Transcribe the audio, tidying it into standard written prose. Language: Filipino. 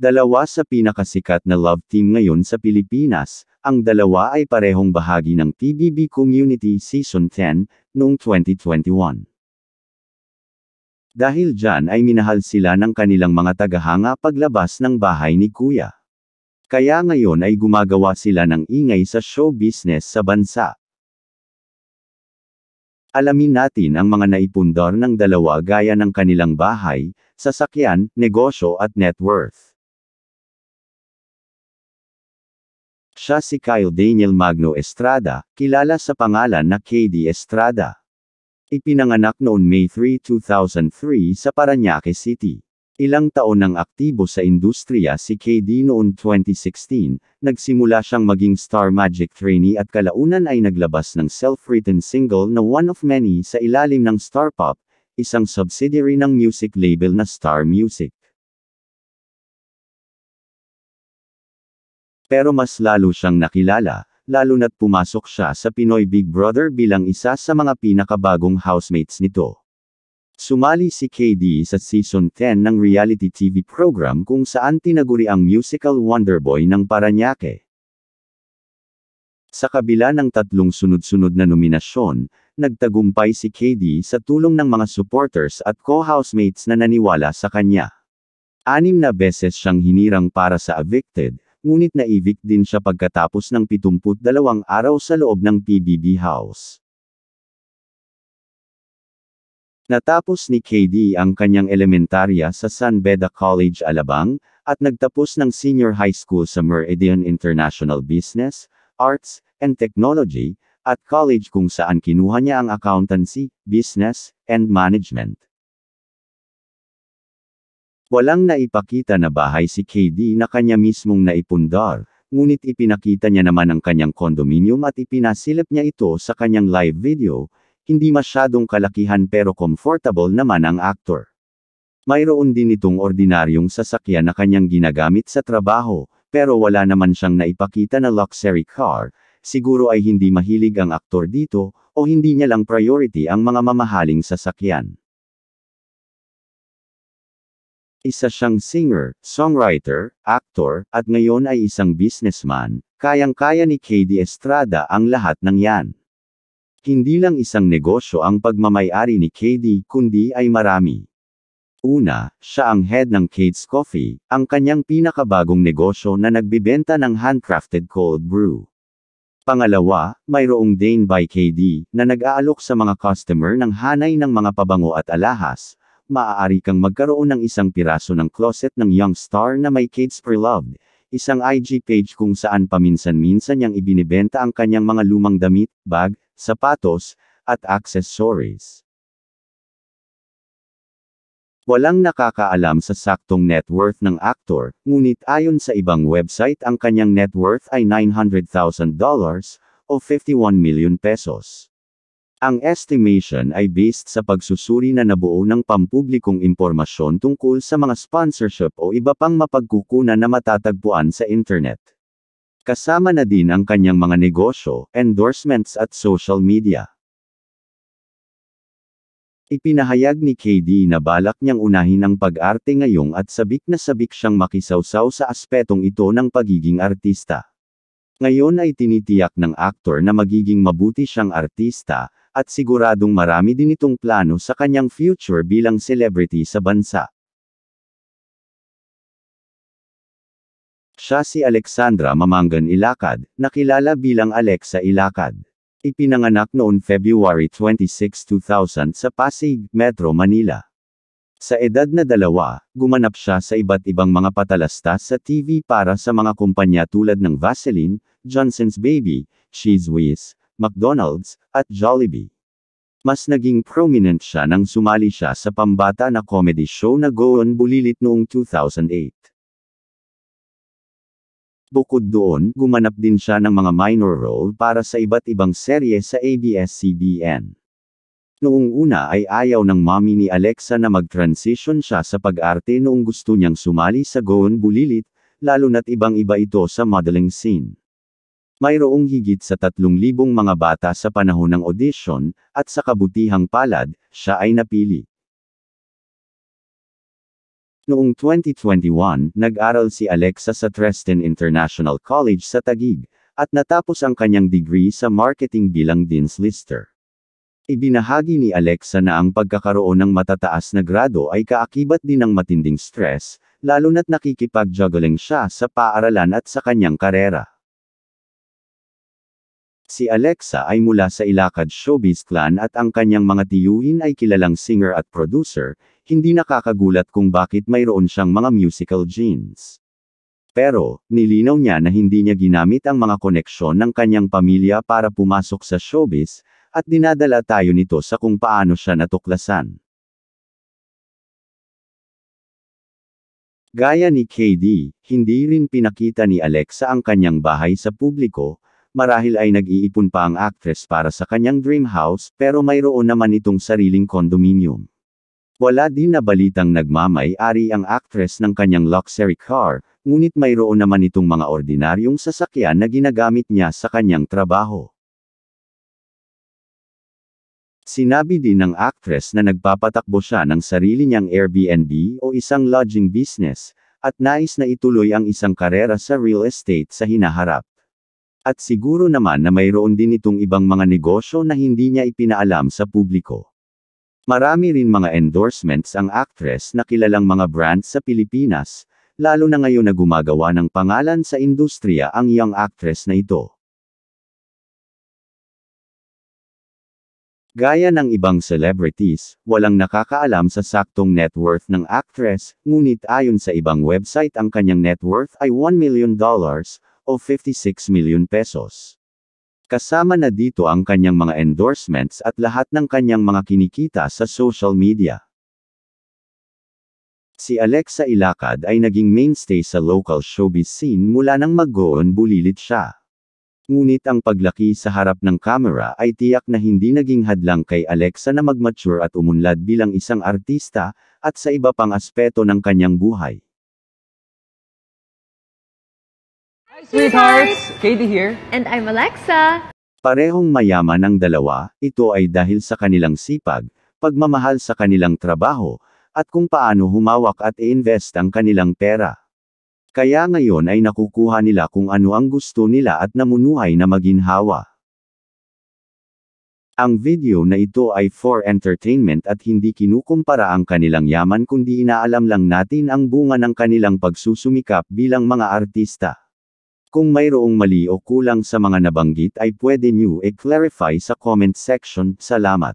Dalawa sa pinakasikat na love team ngayon sa Pilipinas, ang dalawa ay parehong bahagi ng PBB Community Season 10, noong 2021. Dahil dyan ay minahal sila ng kanilang mga tagahanga paglabas ng bahay ni Kuya. Kaya ngayon ay gumagawa sila ng ingay sa show business sa bansa. Alamin natin ang mga naipundar ng dalawa gaya ng kanilang bahay, sasakyan, negosyo at net worth. Siya si Kyle Daniel Magno Estrada, kilala sa pangalan na KD Estrada. Ipinanganak noon May 3, 2003 sa Parañaque City. Ilang taon nang aktibo sa industriya si KD noong 2016, nagsimula siyang maging Star Magic trainee at kalaunan ay naglabas ng self-written single na One of Many sa ilalim ng Star Pop, isang subsidiary ng music label na Star Music. Pero mas lalo siyang nakilala, lalo na't pumasok siya sa Pinoy Big Brother bilang isa sa mga pinakabagong housemates nito. Sumali si KD sa Season 10 ng reality TV program kung saan tinaguri ang musical Wonderboy ng Parañaque. Sa kabila ng 3 sunod-sunod na nominasyon, nagtagumpay si KD sa tulong ng mga supporters at co-housemates na naniwala sa kanya. 6 na beses siyang hinirang para sa Evicted, ngunit na-evict din siya pagkatapos ng 72 araw sa loob ng PBB house. Natapos ni KD ang kanyang elementarya sa San Beda College Alabang, at nagtapos ng senior high school sa Meridian International Business, Arts, and Technology, at college kung saan kinuha niya ang accountancy, business, and management. Walang naipakita na bahay si KD na kanya mismong naipundar, ngunit ipinakita niya naman ang kanyang condominium at ipinasilip niya ito sa kanyang live video. Hindi masyadong kalakihan pero comfortable naman ang aktor. Mayroon din itong ordinaryong sasakyan na kanyang ginagamit sa trabaho, pero wala naman siyang naipakita na luxury car. Siguro ay hindi mahilig ang aktor dito, o hindi niya lang priority ang mga mamahaling sasakyan. Isa siyang singer, songwriter, actor, at ngayon ay isang businessman. Kayang-kaya ni KD Estrada ang lahat ng yan. Hindi lang isang negosyo ang pagmamay-ari ni KD, kundi ay marami. Una, siya ang head ng Kate's Coffee, ang kanyang pinakabagong negosyo na nagbibenta ng handcrafted cold brew. Pangalawa, mayroong Dane by KD, na nag-aalok sa mga customer ng hanay ng mga pabango at alahas. Maaari kang magkaroon ng isang piraso ng closet ng young star na may Kate's Preloved, isang IG page kung saan paminsan-minsan niyang ibinibenta ang kanyang mga lumang damit, bag, sapatos, at accessories. Walang nakakaalam sa saktong net worth ng aktor, ngunit ayon sa ibang website ang kanyang net worth ay $900,000, o 51 million pesos. Ang estimation ay based sa pagsusuri na nabuo ng pampublikong impormasyon tungkol sa mga sponsorship o iba pang mapagkukunan na matatagpuan sa internet. Kasama na din ang kanyang mga negosyo, endorsements at social media. Ipinahayag ni KD na balak niyang unahin ang pag-arte ngayong at sabik na sabik siyang makisawsaw sa aspetong ito ng pagiging artista. Ngayon ay tinitiyak ng aktor na magiging mabuti siyang artista, at siguradong marami din itong plano sa kanyang future bilang celebrity sa bansa. Siya si Alexandra Mamangan Ilacad, nakilala bilang Alexa Ilacad. Ipinanganak noon February 26, 2000 sa Pasig, Metro Manila. Sa edad na 2, gumanap siya sa iba't ibang mga patalastas sa TV para sa mga kumpanya tulad ng Vaseline, Johnson's Baby, Cheese Whiz, McDonald's, at Jollibee. Mas naging prominent siya nang sumali siya sa pambata na comedy show na Go On Bulilit noong 2008. Bukod doon, gumanap din siya ng mga minor role para sa iba't ibang serye sa ABS-CBN. Noong una ay ayaw ng mommy ni Alexa na mag-transition siya sa pag-arte noong gusto niyang sumali sa Go On Bulilit, lalo na't ibang-iba ito sa modeling scene. Mayroong higit sa 3,000 mga bata sa panahon ng audition, at sa kabutihang palad, siya ay napili. Noong 2021, nag-aral si Alexa sa Treston International College sa Taguig, at natapos ang kanyang degree sa marketing bilang Dean's Lister. Ibinahagi ni Alexa na ang pagkakaroon ng matataas na grado ay kaakibat din ng matinding stress, lalo na't nakikipag-juggling siya sa paaralan at sa kanyang karera. Si Alexa ay mula sa Ilacad Showbiz Clan at ang kanyang mga tiyuhin ay kilalang singer at producer, hindi nakakagulat kung bakit mayroon siyang mga musical genes. Pero, nilinaw niya na hindi niya ginamit ang mga koneksyon ng kanyang pamilya para pumasok sa showbiz, at dinadala tayo nito sa kung paano siya natuklasan. Gaya ni KD, hindi rin pinakita ni Alexa ang kanyang bahay sa publiko. Marahil ay nag-iipon pa ang actress para sa kanyang dream house, pero mayroon naman itong sariling condominium. Wala din na balitang nagmamay-ari ang actress ng kanyang luxury car, ngunit mayroon naman itong mga ordinaryong sasakyan na ginagamit niya sa kanyang trabaho. Sinabi din ng actress na nagpapatakbo siya ng sarili niyang Airbnb o isang lodging business, at nais na ituloy ang isang karera sa real estate sa hinaharap. At siguro naman na mayroon din itong ibang mga negosyo na hindi niya ipinaalam sa publiko. Marami rin mga endorsements ang actress na kilalang mga brands sa Pilipinas, lalo na ngayon na gumagawa ng pangalan sa industriya ang young actress na ito. Gaya ng ibang celebrities, walang nakakaalam sa saktong net worth ng actress, ngunit ayon sa ibang website ang kanyang net worth ay $1 million, o 56 million pesos. Kasama na dito ang kanyang mga endorsements at lahat ng kanyang mga kinikita sa social media. Si Alexa Ilacad ay naging mainstay sa local showbiz scene mula nang mag-goon bulilit siya. Ngunit ang paglaki sa harap ng kamera ay tiyak na hindi naging hadlang kay Alexa na mag-mature at umunlad bilang isang artista, at sa iba pang aspeto ng kanyang buhay. Hi sweethearts! Katie here. And I'm Alexa. Parehong mayaman ang dalawa, ito ay dahil sa kanilang sipag, pagmamahal sa kanilang trabaho, at kung paano humawak at i-invest ang kanilang pera. Kaya ngayon ay nakukuha nila kung ano ang gusto nila at namunuhay na maginhawa. Ang video na ito ay for entertainment at hindi kinukumpara ang kanilang yaman kundi inaalam lang natin ang bunga ng kanilang pagsusumikap bilang mga artista. Kung mayroong mali o kulang sa mga nabanggit ay pwede niyo i-clarify sa comment section. Salamat.